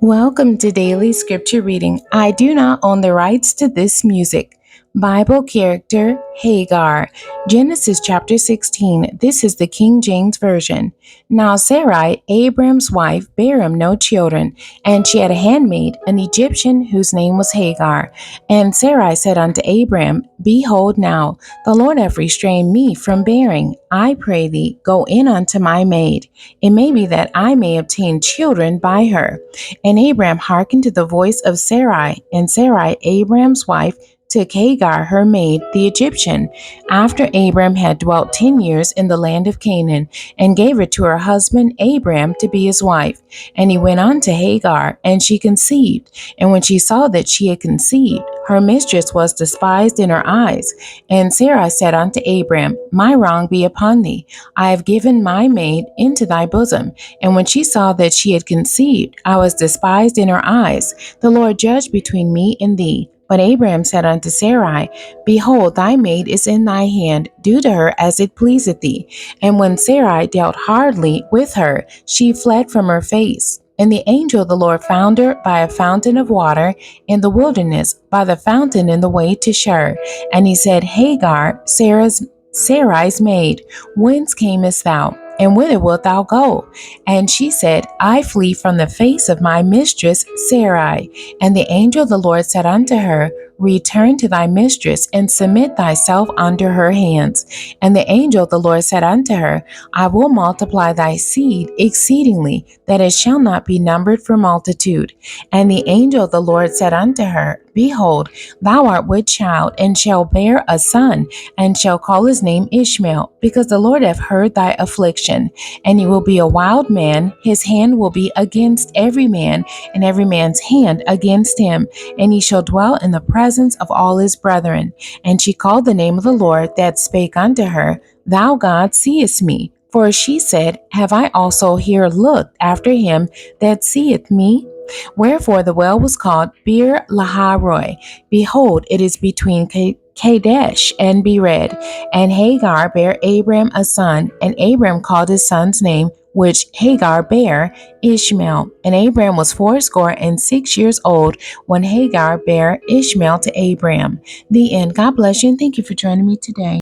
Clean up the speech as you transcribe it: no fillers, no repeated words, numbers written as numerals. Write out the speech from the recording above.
Welcome to Daily Scripture Reading. I do not own the rights to this music. Bible character Hagar. Genesis chapter 16. This is the King James Version. Now Sarai, Abram's wife, bare him no children, and she had a handmaid, an Egyptian, whose name was Hagar. And Sarai said unto Abram, Behold now, the Lord hath restrained me from bearing. I pray thee, go in unto my maid. It may be that I may obtain children by her. And Abram hearkened to the voice of Sarai, and Sarai, Abram's wife, took Hagar, her maid, the Egyptian, after Abram had dwelt 10 years in the land of Canaan, and gave her to her husband Abram to be his wife. And he went on to Hagar, and she conceived. And when she saw that she had conceived, her mistress was despised in her eyes. And Sarai said unto Abram, My wrong be upon thee. I have given my maid into thy bosom. And when she saw that she had conceived, I was despised in her eyes. The Lord judged between me and thee. But Abraham said unto Sarai, Behold, thy maid is in thy hand, do to her as it pleaseth thee. And when Sarai dealt hardly with her, she fled from her face. And the angel of the Lord found her by a fountain of water in the wilderness, by the fountain in the way to Shur. And he said, Hagar, Sarai's maid, whence camest thou? And whither wilt thou go? And she said, I flee from the face of my mistress Sarai. And the angel of the Lord said unto her, Return to thy mistress, and submit thyself under her hands. And the angel of the Lord said unto her, I will multiply thy seed exceedingly, that it shall not be numbered for multitude. And the angel of the Lord said unto her, Behold, thou art with child, and shall bear a son, and shall call his name Ishmael, because the Lord hath heard thy affliction. And he will be a wild man, his hand will be against every man, and every man's hand against him, and he shall dwell in the presence of all his brethren. And she called the name of the Lord that spake unto her, Thou God seest me. For she said, Have I also here looked after him that seeth me? Wherefore the well was called Bir Laharoi. Behold, it is between Kadesh and Bered. And Hagar bare Abram a son, and Abram called his son's name, which Hagar bare, Ishmael. And Abram was 86 old when Hagar bare Ishmael to Abram. The end. God bless you, and thank you for joining me today.